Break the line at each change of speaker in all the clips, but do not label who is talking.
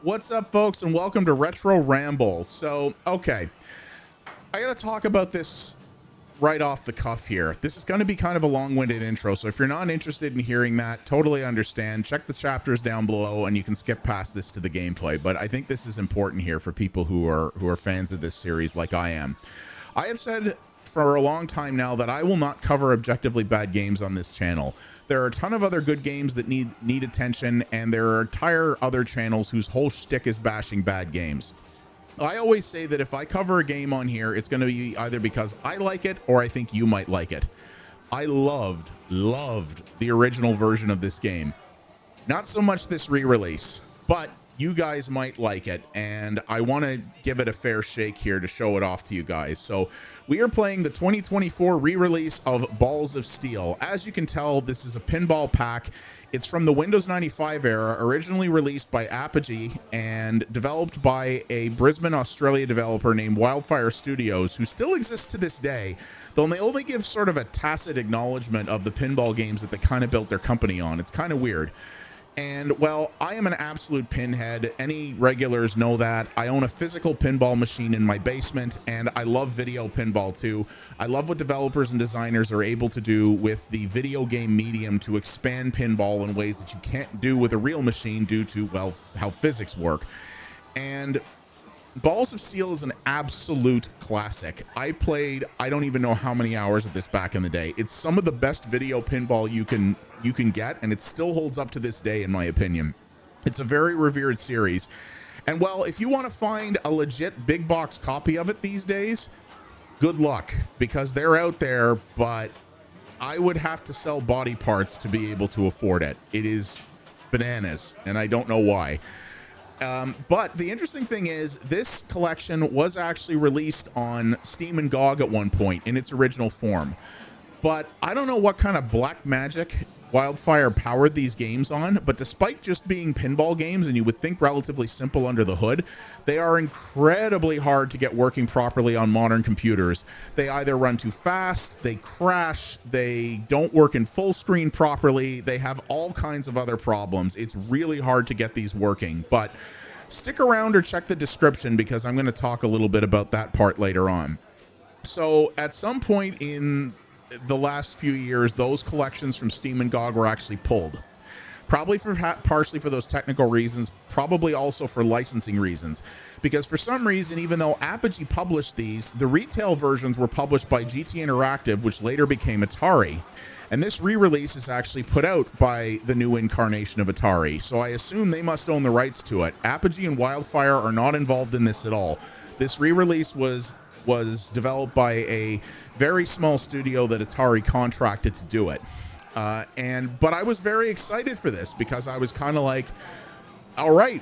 What's up, folks, and welcome to Retro Ramble. So, okay, I gotta talk about this right off the cuff here. This is going to be kind of a long-winded intro, so if you're not interested in hearing that, totally understand. Check the chapters down below and you can skip past this to the gameplay, but I think this is important here for people who are fans of this series like I am. I have said for a long time now that I will not cover objectively bad games on this channel. There are a ton of other good games that need attention, and there are entire other channels whose whole shtick is bashing bad games. I always say that if I cover a game on here, it's going to be either because I like it or I think you might like it. I loved the original version of this game. Not so much this re-release, but you guys might like it, and I want to give it a fair shake here to show it off to you guys. So we are playing the 2024 re-release of Balls of Steel. As you can tell, this is a pinball pack. It's from the Windows 95 era, originally released by Apogee and developed by a Brisbane, Australia developer named Wildfire Studios, who still exists to this day, though they only give sort of a tacit acknowledgement of the pinball games that they kind of built their company on. It's kind of weird. And, well, I am an absolute pinhead. Any regulars know that. I own a physical pinball machine in my basement, and I love video pinball too. I love what developers and designers are able to do with the video game medium to expand pinball in ways that you can't do with a real machine due to, well, how physics work. And Balls of Steel is an absolute classic. I played, I don't even know how many hours of this back in the day. It's some of the best video pinball you can get, and it still holds up to this day, in my opinion. It's a very revered series. And well, if you want to find a legit big box copy of it these days, good luck, because they're out there, but I would have to sell body parts to be able to afford it. It is bananas, and I don't know why. But the interesting thing is this collection was actually released on Steam and GOG at one point in its original form. But I don't know what kind of black magic Wildfire powered these games on, but despite just being pinball games, and you would think relatively simple under the hood, they are incredibly hard to get working properly on modern computers. They either run too fast, they crash, they don't work in full screen properly, they have all kinds of other problems. It's really hard to get these working, but stick around or check the description because I'm going to talk a little bit about that part later on. So at some point in the last few years, those collections from Steam and GOG were actually pulled, probably for partially for those technical reasons, probably also for licensing reasons, because for some reason, even though Apogee published these, the retail versions were published by GT Interactive, which later became Atari, and this re-release is actually put out by the new incarnation of Atari, so I assume they must own the rights to it. Apogee and Wildfire are not involved in this at all. This re-release was developed by a very small studio that Atari contracted to do it. But I was very excited for this because I was kind of like, all right,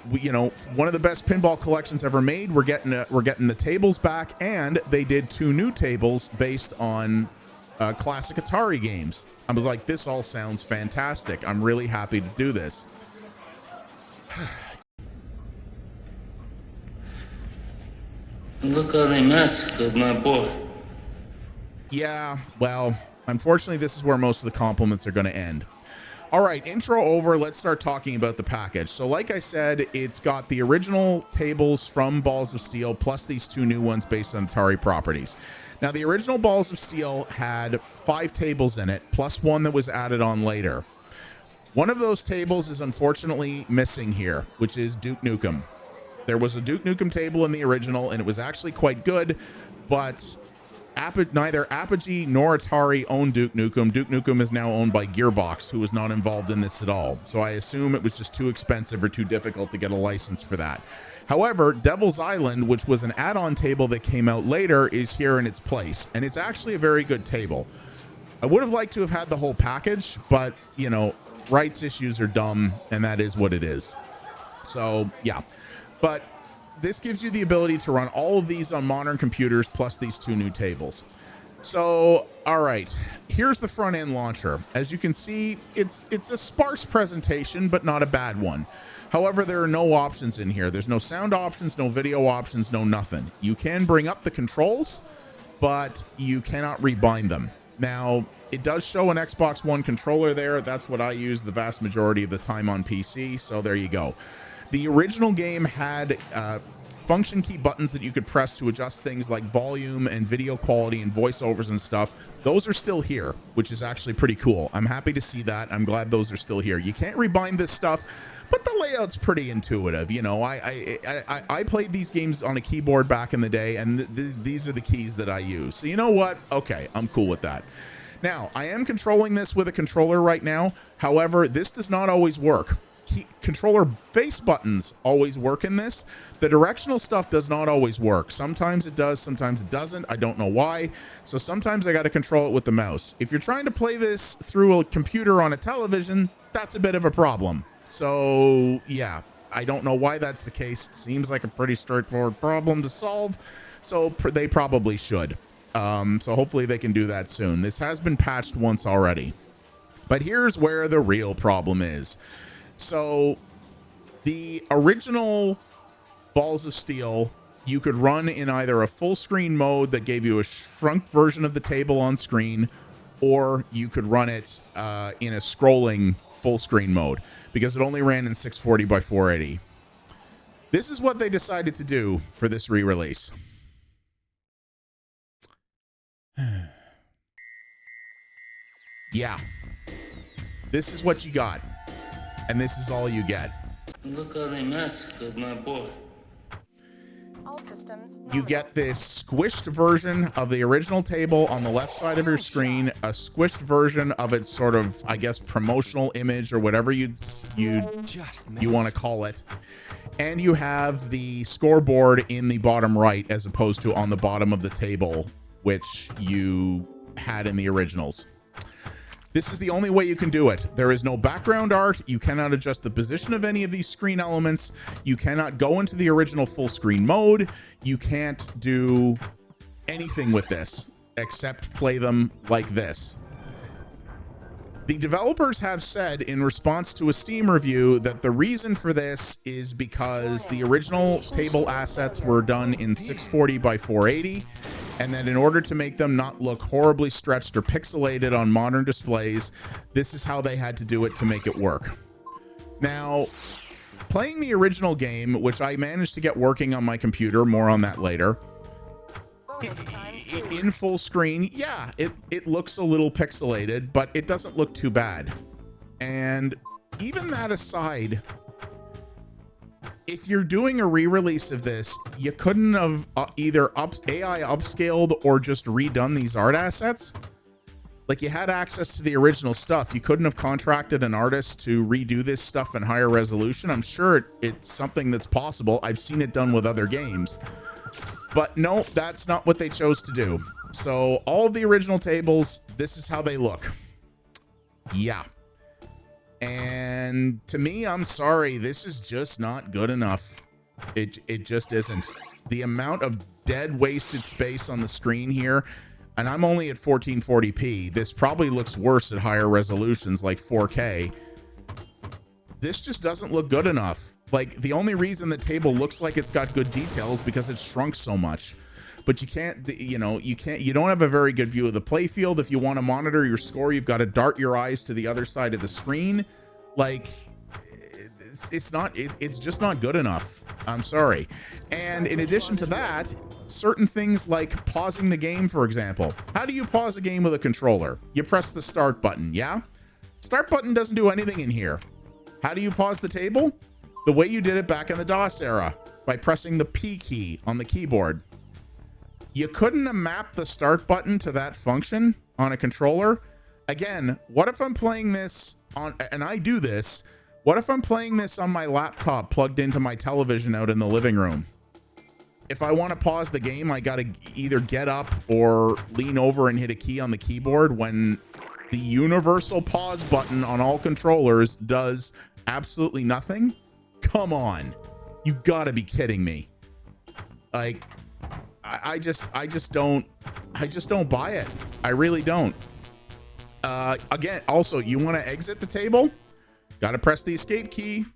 one of the best pinball collections ever made. We're getting the tables back, and they did 2 new tables based on classic Atari games. I was like, this all sounds fantastic. I'm really happy to do this.
Look how they massacred my boy.
Yeah, well, unfortunately, this is where most of the compliments are going to end. All right, intro over. Let's start talking about the package. So like I said, it's got the original tables from Balls of Steel plus these 2 new ones based on Atari properties. Now, the original Balls of Steel had 5 tables in it, plus 1 that was added on later. One of those tables is unfortunately missing here, which is Duke Nukem. There was a Duke Nukem table in the original, and it was actually quite good, but neither Apogee nor Atari owned Duke Nukem. Duke Nukem is now owned by Gearbox, who was not involved in this at all. So I assume it was just too expensive or too difficult to get a license for that. However, Devil's Island, which was an add-on table that came out later, is here in its place, and it's actually a very good table. I would have liked to have had the whole package, but, rights issues are dumb, and that is what it is. So, yeah. But this gives you the ability to run all of these on modern computers plus these 2 new tables. So, all right, here's the front end launcher. As you can see, it's a sparse presentation, but not a bad one. However, there are no options in here. There's no sound options, no video options, no nothing. You can bring up the controls, but you cannot rebind them. Now, It does show an Xbox One controller there. That's what I use the vast majority of the time on PC. So there you go. The original game had function key buttons that you could press to adjust things like volume and video quality and voiceovers and stuff. Those are still here, which is actually pretty cool. I'm happy to see that. I'm glad those are still here. You can't rebind this stuff, but the layout's pretty intuitive. You know, I played these games on a keyboard back in the day, and these are the keys that I use. So you know what? Okay, I'm cool with that. Now, I am controlling this with a controller right now. However, this does not always work. Controller face buttons always work in this. The directional stuff does not always work. Sometimes it does, sometimes it doesn't. I don't know why. So sometimes I got to control it with the mouse. If you're trying to play this through a computer on a television, that's a bit of a problem. So yeah, I don't know why that's the case. Seems like a pretty straightforward problem to solve. So they probably should. So hopefully they can do that soon. This has been patched once already. But here's where the real problem is. So the original Balls of Steel, you could run in either a full screen mode that gave you a shrunk version of the table on screen, or you could run it in a scrolling full screen mode, because it only ran in 640 by 480. This is what they decided to do for this re-release. Yeah, this is what you got. And this is all you get.
Look how they massacred my boy.
You get this squished version of the original table on the left side of your screen, a squished version of its sort of, I guess, promotional image or whatever you want to call it. And you have the scoreboard in the bottom right as opposed to on the bottom of the table, which you had in the originals. This is the only way you can do it. There is no background art. You cannot adjust the position of any of these screen elements. You cannot go into the original full screen mode. You can't do anything with this except play them like this. The developers have said in response to a Steam review that the reason for this is because the original table assets were done in 640 by 480, and that in order to make them not look horribly stretched or pixelated on modern displays, this is how they had to do it to make it work. Now, playing the original game, which I managed to get working on my computer, more on that later, in full screen, yeah, it looks a little pixelated, but it doesn't look too bad. And even that aside, if you're doing a re-release of this, you couldn't have either AI upscaled or just redone these art assets. Like, you had access to the original stuff. You couldn't have contracted an artist to redo this stuff in higher resolution. I'm sure it's something that's possible. I've seen it done with other games. But no, that's not what they chose to do. So all of the original tables, this is how they look. Yeah. And to me, I'm sorry, this is just not good enough. It just isn't. The amount of dead wasted space on the screen here, and I'm only at 1440p. This probably looks worse at higher resolutions like 4K. This just doesn't look good enough. Like, the only reason the table looks like it's got good detail is because it's shrunk so much. But you can't, you don't have a very good view of the play field. If you want to monitor your score, you've got to dart your eyes to the other side of the screen. Like, it's just not good enough. I'm sorry. And in addition to that, certain things like pausing the game, for example. How do you pause a game with a controller? You press the start button, yeah? Start button doesn't do anything in here. How do you pause the table? The way you did it back in the DOS era, by pressing the P key on the keyboard. You couldn't have mapped the start button to that function on a controller. Again, what if I'm playing this on, and I do this, what if I'm playing this on my laptop plugged into my television out in the living room? If I want to pause the game, I got to either get up or lean over and hit a key on the keyboard when the universal pause button on all controllers does absolutely nothing. Come on, you gotta be kidding me. Like, I just don't buy it. I really don't. Again, also, you want to exit the table, got to press the escape key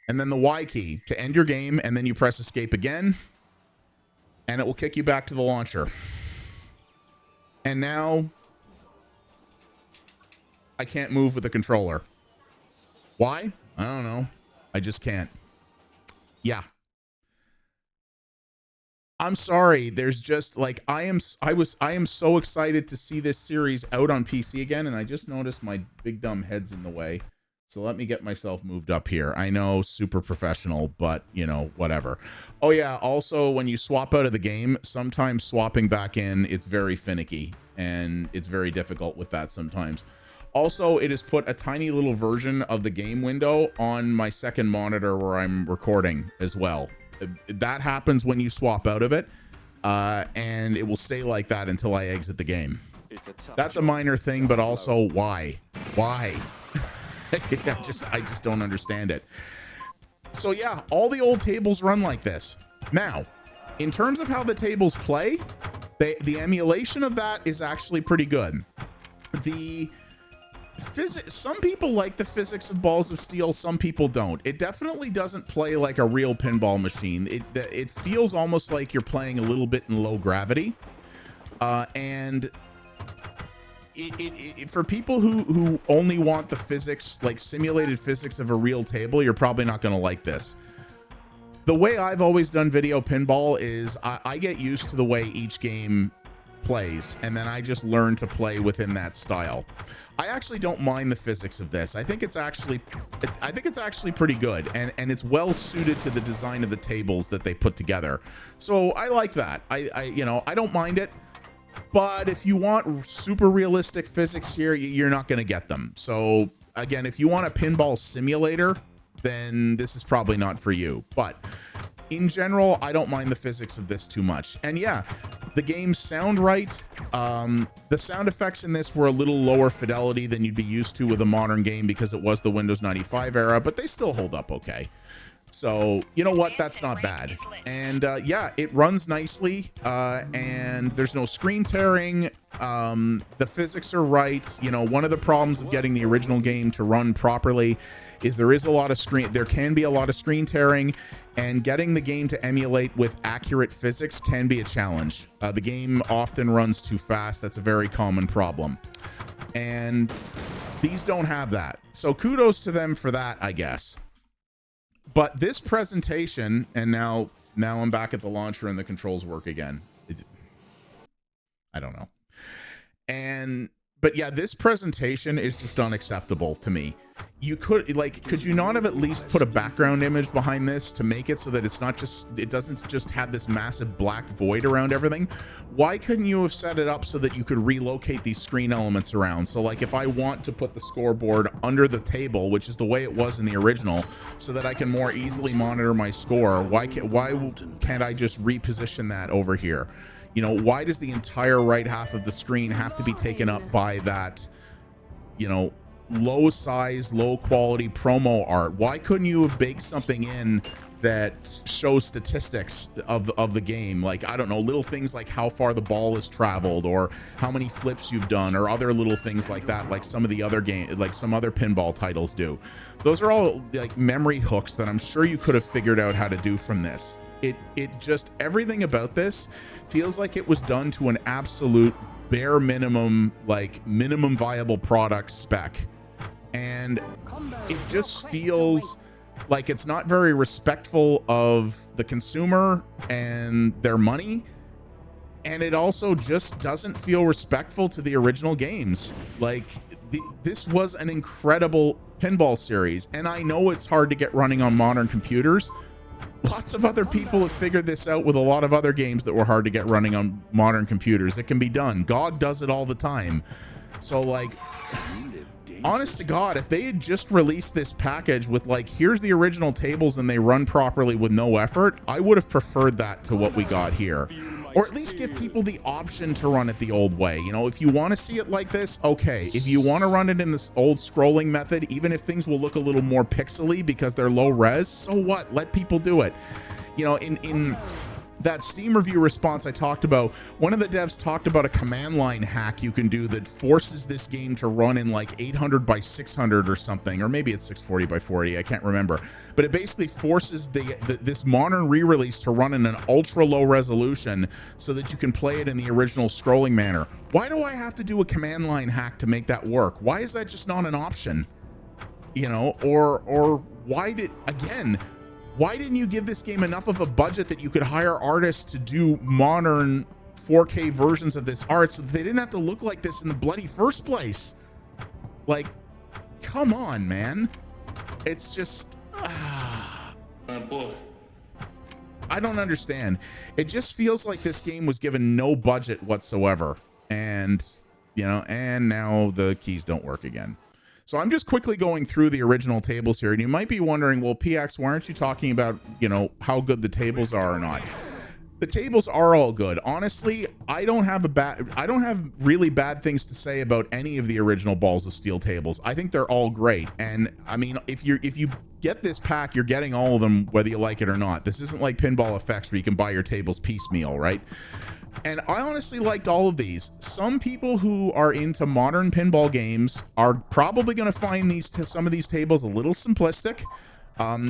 and then the Y key to end your game, and then you press escape again and it will kick you back to the launcher. And now I can't move with the controller. Why? I don't know. I just can't. Yeah. I'm sorry. There's just like, I am so excited to see this series out on PC again. And I just noticed my big dumb head's in the way. So let me get myself moved up here. I know, super professional, but you know, whatever. Oh yeah. Also, when you swap out of the game, sometimes swapping back in, it's very finicky and it's very difficult with that sometimes. Also, it has put a tiny little version of the game window on my second monitor where I'm recording as well. That happens when you swap out of it, and it will stay like that until I exit the game. That's a minor thing, but also why? I just don't understand it. So yeah, all the old tables run like this. Now, in terms of how the tables play, the emulation of that is actually pretty good. The physics, some people like the physics of Balls of Steel, some people don't. It definitely doesn't play like a real pinball machine. It feels almost like you're playing a little bit in low gravity, and for people who only want the physics, like simulated physics of a real table, you're probably not going to like this. The way I've always done video pinball is I get used to the way each game plays, and then I just learn to play within that style. I actually don't mind the physics of this. I think it's actually pretty good, and it's well suited to the design of the tables that they put together. So I like that. You know, I don't mind it. But if you want super realistic physics here, you're not going to get them. So again, if you want a pinball simulator, then this is probably not for you. But in general, I don't mind the physics of this too much. And yeah, the games sound right. The sound effects in this were a little lower fidelity than you'd be used to with a modern game because it was the Windows 95 era, but they still hold up okay. So you know what, that's not bad. And yeah, it runs nicely, and there's no screen tearing. The physics are right. You know, one of the problems of getting the original game to run properly is there can be a lot of screen tearing, and getting the game to emulate with accurate physics can be a challenge. The game often runs too fast. That's a very common problem, and these don't have that. So kudos to them for that, I guess. But this presentation, and now I'm back at the launcher and the controls work again. I don't know. But yeah, this presentation is just unacceptable to me. Could you not have at least put a background image behind this to make it so that it doesn't just have this massive black void around everything? Why couldn't you have set it up so that you could relocate these screen elements around? So like if I want to put the scoreboard under the table, which is the way it was in the original, so that I can more easily monitor my score, why can't I just reposition that over here? You know, why does the entire right half of the screen have to be taken up by that, you know, low size, low quality promo art? Why couldn't you have baked something in that shows statistics of the game? Like, I don't know, little things like how far the ball has traveled or how many flips you've done or other little things like that, like some of the other some other pinball titles do. Those are all like memory hooks that I'm sure you could have figured out how to do from this. It just, everything about this feels like it was done to an absolute bare minimum, like minimum viable product spec. And it just feels like it's not very respectful of the consumer and their money. And it also just doesn't feel respectful to the original games. Like this was an incredible pinball series. And I know it's hard to get running on modern computers. Lots of other people have figured this out with a lot of other games that were hard to get running on modern computers. It can be done. GOG does it all the time. So like, honest to God, if they had just released this package with like, here's the original tables and they run properly with no effort, I would have preferred that to what we got here. Or at least give people the option to run it the old way. You know, if you want to see it like this, okay. If you want to run it in this old scrolling method, even if things will look a little more pixely because they're low res, so what? Let people do it. You know, that Steam review response I talked about, one of the devs talked about a command line hack you can do that forces this game to run in like 800 by 600 or something, or maybe it's 640 by 40, I can't remember. But it basically forces this modern re-release to run in an ultra low resolution so that you can play it in the original scrolling manner. Why do I have to do a command line hack to make that work? Why is that just not an option? You know, or why didn't you give this game enough of a budget that you could hire artists to do modern 4K versions of this art so that they didn't have to look like this in the bloody first place? Like, come on, man. It's just,
My boy.
I don't understand. It just feels like this game was given no budget whatsoever. And, you know, and now the keys don't work again. So I'm just quickly going through the original tables here, and you might be wondering, well, PX, why aren't you talking about, you know, how good the tables are or not? The tables are all good. Honestly, I don't have really bad things to say about any of the original Balls of Steel tables. I think they're all great. And I mean, if you get this pack, you're getting all of them, whether you like it or not. This isn't like Pinball Effects where you can buy your tables piecemeal, right? And I honestly liked all of these. Some people who are into modern pinball games are probably going to find some of these tables a little simplistic,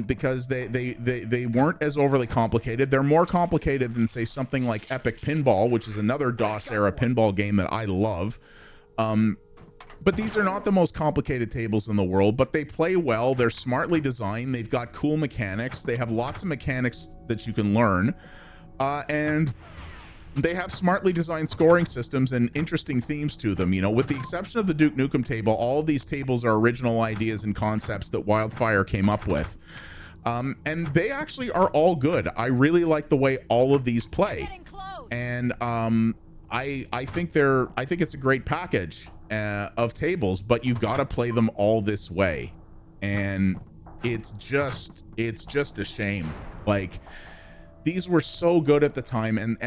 because they weren't as overly complicated. They're more complicated than, say, something like Epic Pinball, which is another DOS era pinball game that I love. But these are not the most complicated tables in the world, but they play well. They're smartly designed. They've got cool mechanics. They have lots of mechanics that you can learn, and they have smartly designed scoring systems and interesting themes to them. You know, with the exception of the Duke Nukem table, all of these tables are original ideas and concepts that Wildfire came up with. And they actually are all good. I really like the way all of these play. And I think it's a great package of tables, but you've got to play them all this way. And it's just a shame. Like, these were so good at the time, and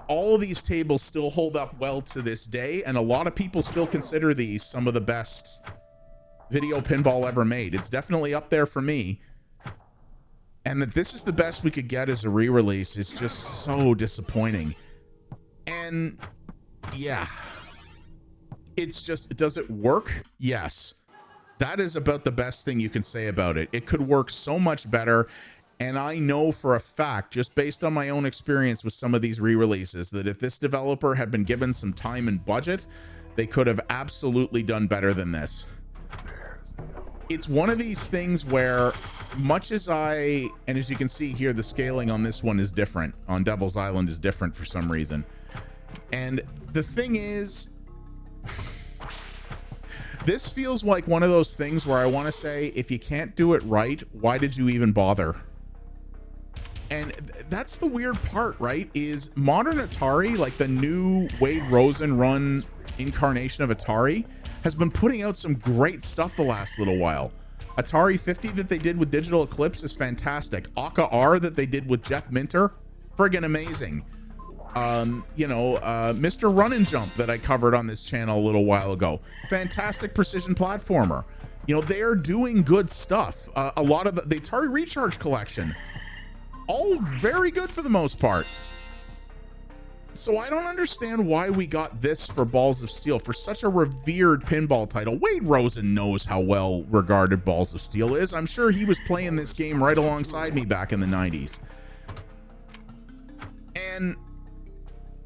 all of these tables still hold up well to this day, and a lot of people still consider these some of the best video pinball ever made. It's definitely up there for me. And that this is the best we could get as a re-release is just so disappointing. And yeah, it's just, does it work? Yes. That is about the best thing you can say about it. It could work so much better. And I know for a fact, just based on my own experience with some of these re-releases, that if this developer had been given some time and budget, they could have absolutely done better than this. It's one of these things where, much as and as you can see here, the scaling on this one is different. On Devil's Island is different for some reason. And the thing is, this feels like one of those things where I want to say, if you can't do it right, why did you even bother? And that's the weird part, right? Is modern Atari, like the new Wade Rosen run incarnation of Atari, has been putting out some great stuff the last little while. Atari 50 that they did with Digital Eclipse is fantastic. Aka R that they did with Jeff Minter, friggin' amazing. Mr. Run and Jump that I covered on this channel a little while ago, fantastic precision platformer. You know, they are doing good stuff. A lot of the Atari Recharge collection, all very good for the most part. So I don't understand why we got this for Balls of Steel, for such a revered pinball title. Wade Rosen knows how well regarded Balls of Steel is. I'm sure he was playing this game right alongside me back in the 90s. And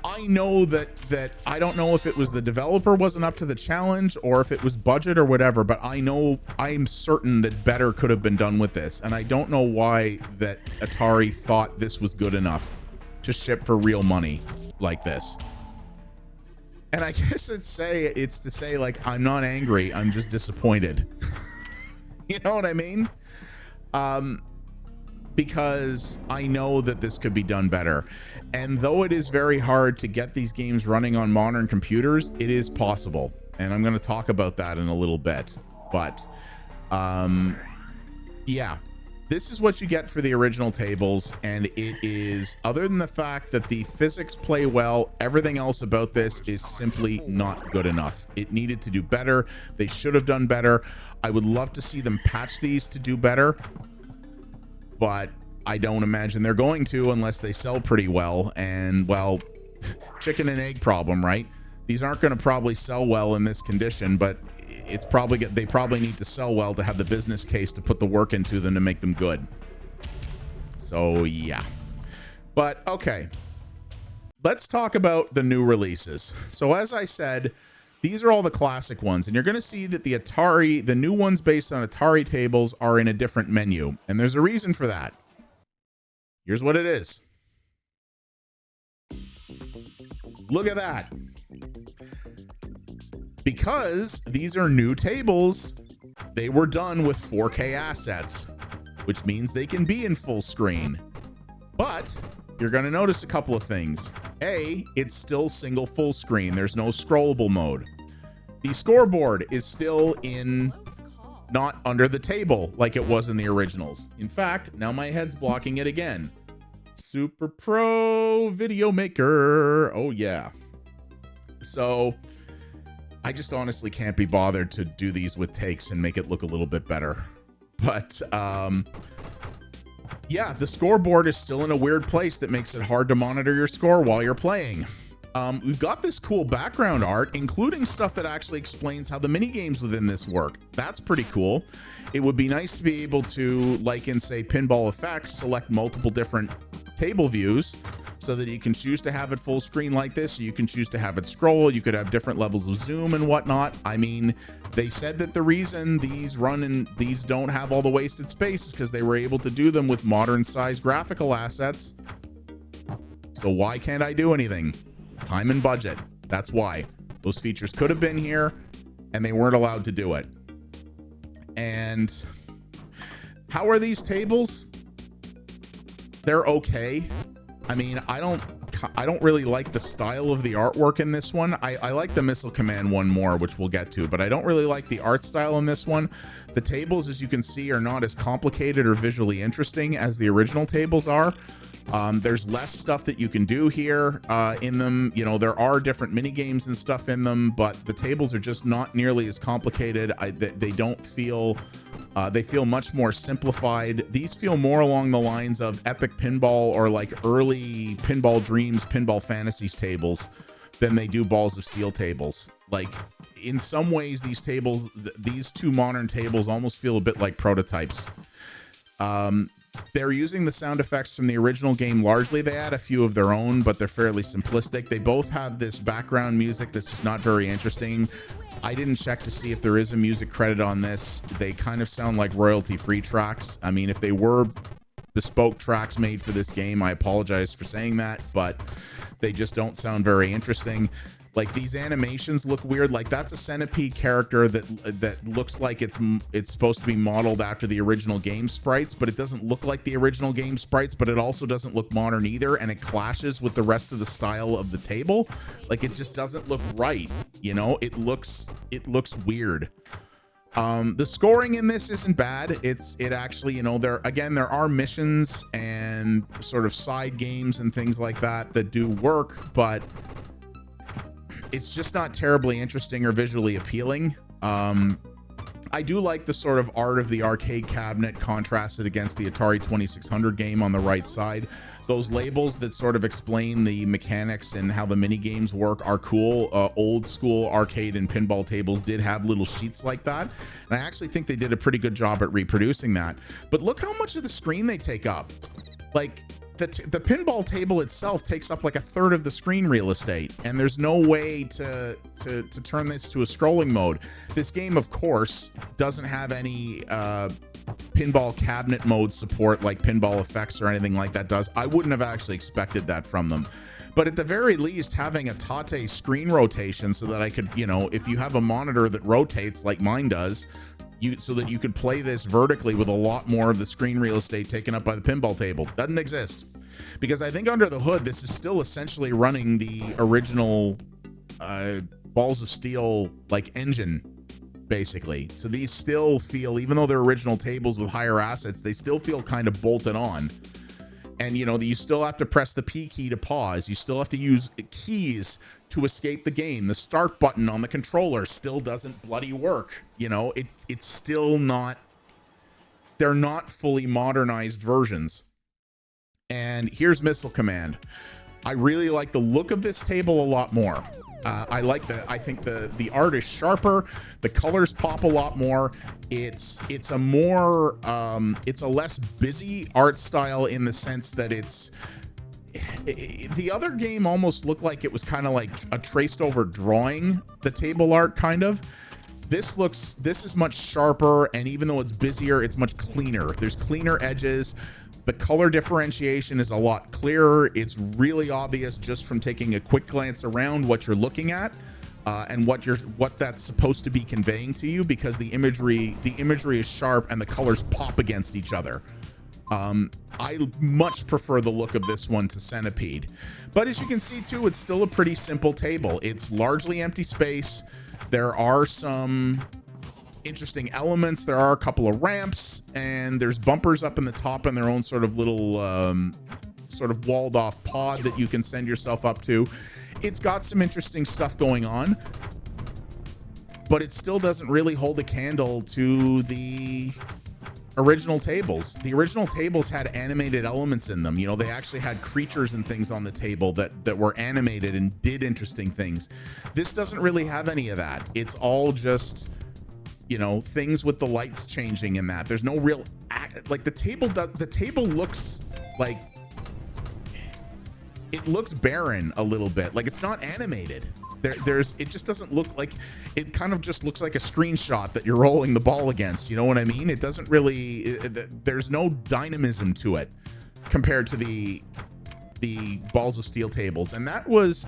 I know that I don't know if it was the developer wasn't up to the challenge or if it was budget or whatever, but I'm certain that better could have been done with this. And I don't know why that Atari thought this was good enough to ship for real money like this. And I guess it's to say like, I'm not angry, I'm just disappointed. You know what I mean? Because I know that this could be done better. And though it is very hard to get these games running on modern computers, it is possible. And I'm going to talk about that in a little bit. But yeah, this is what you get for the original tables. And it is, other than the fact that the physics play well, everything else about this is simply not good enough. It needed to do better. They should have done better. I would love to see them patch these to do better. But I don't imagine they're going to unless they sell pretty well. And, well, chicken and egg problem, right? These aren't going to probably sell well in this condition, but it's probably they probably need to sell well to have the business case to put the work into them to make them good. So, yeah. But, okay. Let's talk about the new releases. So, as I said, these are all the classic ones, and you're going to see that the new ones based on Atari tables are in a different menu, and there's a reason for that. Here's what it is. Look at that. Because these are new tables, they were done with 4K assets, which means they can be in full screen. But you're going to notice a couple of things. A, it's still single full screen. There's no scrollable mode. The scoreboard is still not under the table like it was in the originals. In fact, now my head's blocking it again. Super Pro Video Maker. Oh, yeah. So I just honestly can't be bothered to do these with takes and make it look a little bit better. But, yeah, the scoreboard is still in a weird place that makes it hard to monitor your score while you're playing. We've got this cool background art, including stuff that actually explains how the mini games within this work. That's pretty cool. It would be nice to be able to, like in, say, Pinball Effects, select multiple different table views so that you can choose to have it full screen like this. You can choose to have it scroll. You could have different levels of zoom and whatnot. I mean, they said that the reason these don't have all the wasted space is because they were able to do them with modern size graphical assets. So why can't I do anything? Time and budget. That's why. Those features could have been here and they weren't allowed to do it. And how are these tables? They're okay. I mean, I don't really like the style of the artwork in this one. I like the Missile Command one more, which we'll get to, but I don't really like the art style in this one. The tables, as you can see, are not as complicated or visually interesting as the original tables are. There's less stuff that you can do here in them. You know, there are different mini games and stuff in them, but the tables are just not nearly as complicated. They don't feel, they feel much more simplified. These feel more along the lines of Epic Pinball or like early Pinball Dreams, Pinball Fantasies tables than they do Balls of Steel tables. Like, in some ways, these tables, these two modern tables almost feel a bit like prototypes. They're using the sound effects from the original game largely. They add a few of their own, but they're fairly simplistic. They both have this background music that's just not very interesting. I didn't check to see if there is a music credit on this. They kind of sound like royalty-free tracks. I mean, if they were bespoke tracks made for this game, I apologize for saying that, but they just don't sound very interesting. Like, these animations look weird. Like, that's a Centipede character that looks like it's supposed to be modeled after the original game sprites, but it doesn't look like the original game sprites, but it also doesn't look modern either, and it clashes with the rest of the style of the table. Like, it just doesn't look right, you know? It looks weird. The scoring in this isn't bad. It actually, you know, there are missions and sort of side games and things like that do work, but it's just not terribly interesting or visually appealing. I do like the sort of art of the arcade cabinet contrasted against the Atari 2600 game on the right side. Those labels that sort of explain the mechanics and how the mini games work are cool. Old school arcade and pinball tables did have little sheets like that, and I actually think they did a pretty good job at reproducing that. But look how much of the screen they take up. Like, the pinball table itself takes up like a third of the screen real estate, and there's no way to turn this to a scrolling mode. This game, of course, doesn't have any pinball cabinet mode support like Pinball Effects or anything like that does. I wouldn't have actually expected that from them. But at the very least, having a Tate screen rotation so that I could, you know, if you have a monitor that rotates like mine does, so that you could play this vertically with a lot more of the screen real estate taken up by the pinball table. Doesn't exist. Because I think under the hood, this is still essentially running the original Balls of Steel like engine, basically. So these still feel, even though they're original tables with higher assets, they still feel kind of bolted on. And, you know, you still have to press the P key to pause. You still have to use keys to escape the game. The start button on the controller still doesn't bloody work. You know, it's still not, they're not fully modernized versions. And here's Missile Command. I really like the look of this table a lot more. I think the art is sharper, the colors pop a lot more. It's a less busy art style in the sense that the other game almost looked like it was kind of like a traced over drawing, the table art kind of. This is much sharper, and even though it's busier, it's much cleaner. There's cleaner edges. The color differentiation is a lot clearer. It's really obvious just from taking a quick glance around what you're looking at, and what that's supposed to be conveying to you, because the imagery is sharp and the colors pop against each other. I much prefer the look of this one to Centipede, but as you can see too, it's still a pretty simple table. It's largely empty space. There are some interesting elements. There are a couple of ramps, and there's bumpers up in the top and their own sort of little sort of walled off pod that you can send yourself up to. It's got some interesting stuff going on, but it still doesn't really hold a candle to the original tables. The original tables had animated elements in them. You know, they actually had creatures and things on the table that were animated and did interesting things. This doesn't really have any of that. It's all just, you know, things with the lights changing in that. There's no real like the table looks like it looks barren a little bit. Like it's not animated. It just doesn't look like, it kind of just looks like a screenshot that you're rolling the ball against. You know what I mean? It doesn't really, there's no dynamism to it compared to the Balls of Steel tables. And that was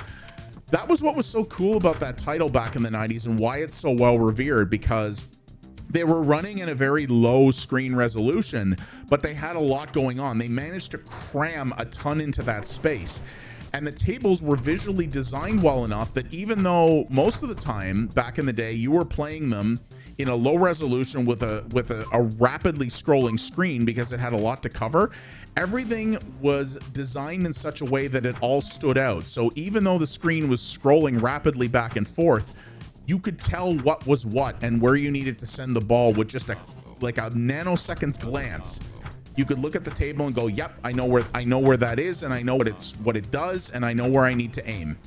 what was so cool about that title back in the 90s, and why it's so well revered, because they were running in a very low screen resolution, but they had a lot going on. They managed to cram a ton into that space. And the tables were visually designed well enough that even though most of the time back in the day you were playing them in a low resolution with a rapidly scrolling screen because it had a lot to cover, everything was designed in such a way that it all stood out. So even though the screen was scrolling rapidly back and forth, you could tell what was what and where you needed to send the ball with just a nanoseconds glance. You could look at the table and go, yep, I know where that is, and I know what it does, and I know where I need to aim.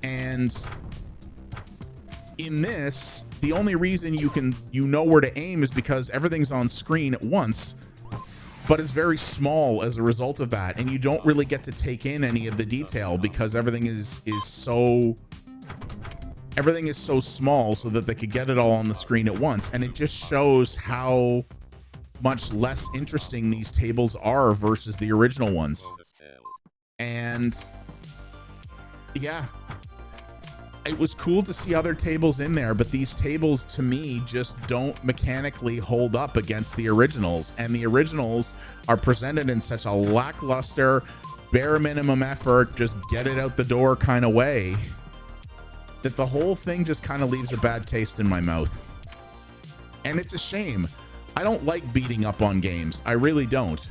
And in this, the only reason you know where to aim is because everything's on screen at once, but it's very small as a result of that, and you don't really get to take in any of the detail because everything is so small, so that they could get it all on the screen at once. And it just shows how much less interesting these tables are versus the original ones. And yeah, it was cool to see other tables in there, but these tables to me just don't mechanically hold up against the originals. And the originals are presented in such a lackluster, bare minimum effort, just get it out the door kind of way, that the whole thing just kind of leaves a bad taste in my mouth. And it's a shame. I don't like beating up on games. I really don't.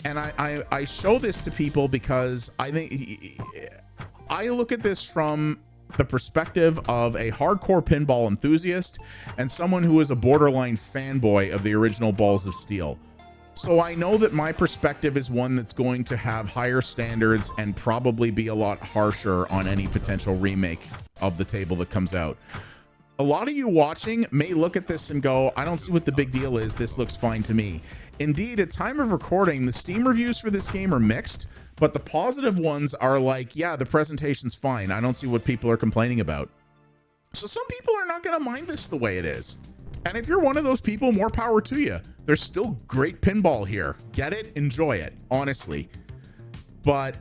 And I show this to people because I think I look at this from the perspective of a hardcore pinball enthusiast and someone who is a borderline fanboy of the original Balls of Steel. So I know that my perspective is one that's going to have higher standards and probably be a lot harsher on any potential remake of the table that comes out. A lot of you watching may look at this and go, I don't see what the big deal is. This looks fine to me. Indeed, at time of recording, the Steam reviews for this game are mixed, but the positive ones are like, yeah, the presentation's fine. I don't see what people are complaining about. So some people are not going to mind this the way it is. And if you're one of those people, more power to you. There's still great pinball here. Get it? Enjoy it, honestly. But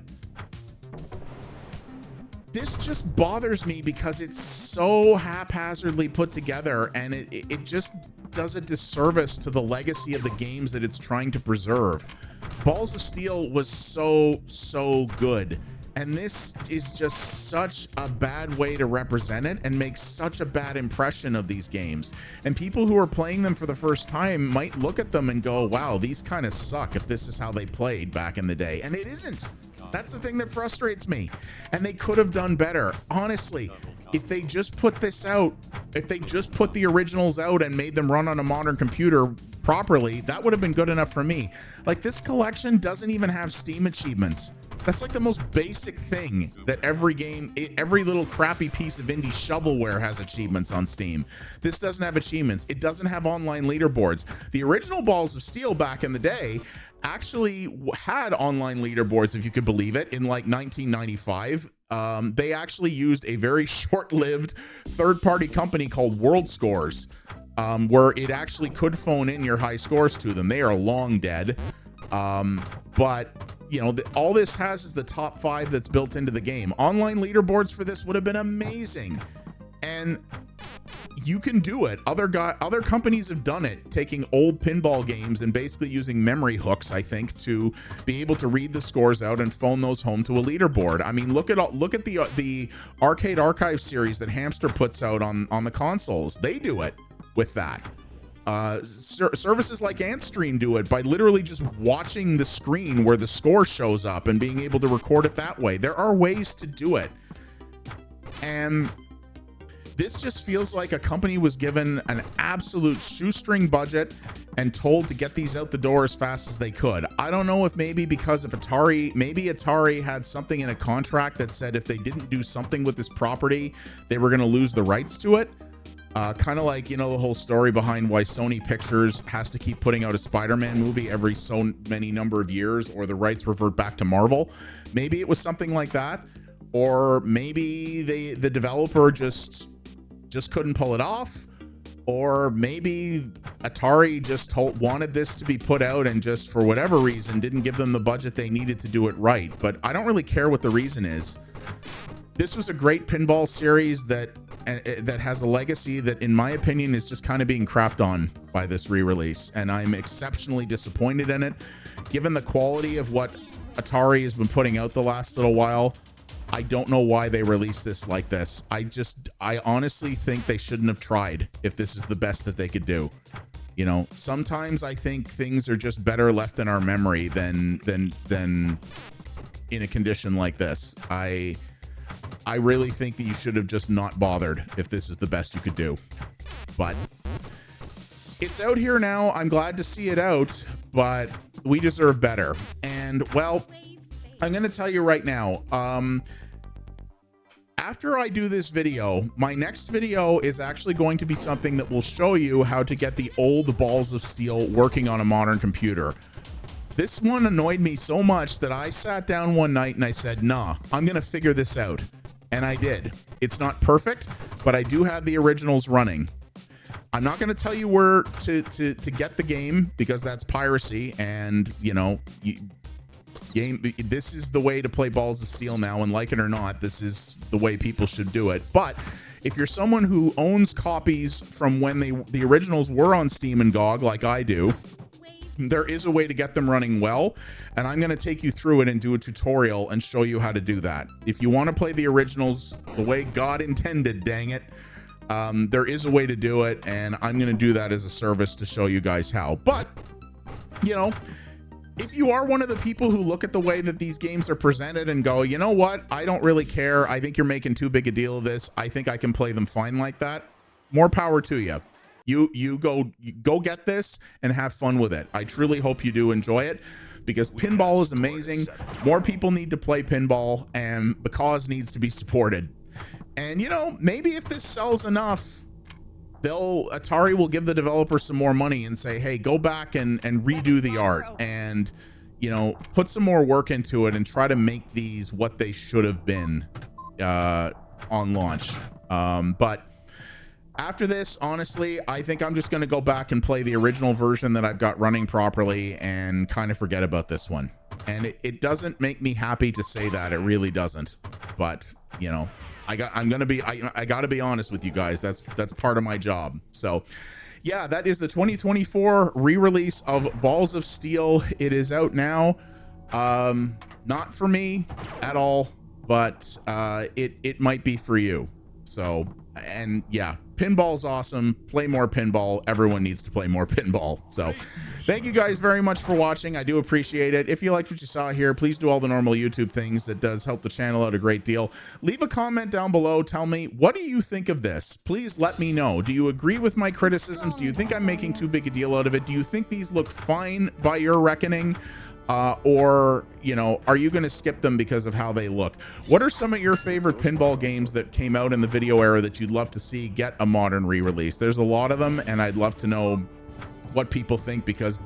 this just bothers me because it's so haphazardly put together, and it just does a disservice to the legacy of the games that it's trying to preserve. Balls of Steel was so good, and this is just such a bad way to represent it and makes such a bad impression of these games. And people who are playing them for the first time might look at them and go, wow, these kind of suck if this is how they played back in the day. And it isn't. That's the thing that frustrates me. And they could have done better. Honestly, if they just put this out, if they just put the originals out and made them run on a modern computer, properly, that would have been good enough for me. Like, this collection doesn't even have Steam achievements. That's like the most basic thing that every game, every little crappy piece of indie shovelware has achievements on Steam. This doesn't have achievements. It doesn't have online leaderboards. The original Balls of Steel back in the day actually had online leaderboards, if you could believe it, in like 1995. They actually used a very short-lived third-party company called World Scores, where it actually could phone in your high scores to them. They are long dead. But you know, all this has is the top 5 that's built into the game. Online leaderboards for this would have been amazing, and you can do it. Other companies have done it, taking old pinball games and basically using memory hooks, I think, to be able to read the scores out and phone those home to a leaderboard. I mean, look at the Arcade Archive series that Hamster puts out on the consoles. They do it with that. Services like AntStream do it by literally just watching the screen where the score shows up and being able to record it that way. There are ways to do it, and this just feels like a company was given an absolute shoestring budget and told to get these out the door as fast as they could. I don't know if maybe because of Atari had something in a contract that said if they didn't do something with this property, they were going to lose the rights to it. Kind of like, you know, the whole story behind why Sony Pictures has to keep putting out a Spider-Man movie every so many number of years, or the rights revert back to Marvel. Maybe it was something like that, or maybe the developer just couldn't pull it off, or maybe Atari just wanted this to be put out and just for whatever reason didn't give them the budget they needed to do it right. But I don't really care what the reason is. This was a great pinball series that has a legacy that, in my opinion, is just kind of being crapped on by this re-release, and I'm exceptionally disappointed in it. Given the quality of what Atari has been putting out the last little while, I don't know why they released this like this. I honestly think they shouldn't have tried if this is the best that they could do. You know, sometimes I think things are just better left in our memory than in a condition like this. I really think that you should have just not bothered if this is the best you could do. But it's out here now. I'm glad to see it out, but we deserve better. And, well, I'm going to tell you right now, after I do this video, my next video is actually going to be something that will show you how to get the old Balls of Steel working on a modern computer. This one annoyed me so much that I sat down one night and I said, nah, I'm going to figure this out. And I did. It's not perfect, but I do have the originals running. I'm not going to tell you where to get the game, because that's piracy, and, you know, this is the way to play Balls of Steel now, and like it or not, this is the way people should do it. But if you're someone who owns copies from when the originals were on Steam and GOG, like I do, there is a way to get them running well, and I'm going to take you through it and do a tutorial and show you how to do that. If you want to play the originals the way God intended, dang it, there is a way to do it, and I'm going to do that as a service to show you guys how. But, you know, if you are one of the people who look at the way that these games are presented and go, you know what, I don't really care, I think you're making too big a deal of this, I think I can play them fine like that, more power to you. You go get this and have fun with it. I truly hope you do enjoy it, because pinball is amazing. More people need to play pinball, and the cause needs to be supported. And, you know, maybe if this sells enough, Atari will give the developer some more money and say, hey, go back and redo the art and, you know, put some more work into it and try to make these what they should have been on launch. But after this, honestly, I think I'm just going to go back and play the original version that I've got running properly and kind of forget about this one. And it doesn't make me happy to say that. It really doesn't. But, you know, I got to be honest with you guys. That's part of my job. So, yeah, that is the 2024 re-release of Balls of Steel. It is out now. Not for me at all, but it might be for you. So, and yeah, Pinball's awesome. Play more pinball. Everyone needs to play more pinball. So thank you guys very much for watching. I do appreciate it. If you liked what you saw here, please do all the normal YouTube things. That does help the channel out a great deal. Leave a comment down below. Tell me, what do you think of this? Please let me know. Do you agree with my criticisms? Do you think I'm making too big a deal out of it? Do you think these look fine by your reckoning? Or, you know, are you going to skip them because of how they look? What are some of your favorite pinball games that came out in the video era that you'd love to see get a modern re-release? There's a lot of them, and I'd love to know what people think, because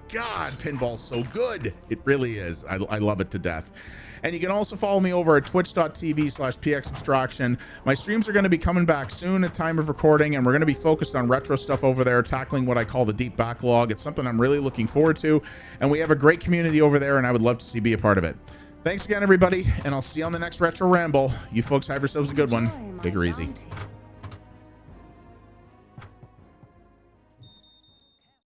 God, pinball's so good. It really is. I love it to death. And you can also follow me over at twitch.tv/pxabstraction. My streams are going to be coming back soon at time of recording, and we're going to be focused on retro stuff over there, tackling what I call the deep backlog. It's something I'm really looking forward to, and we have a great community over there, and I would love to see be a part of it. Thanks again, everybody, and I'll see you on the next Retro Ramble. You folks have yourselves a good one. Take her easy.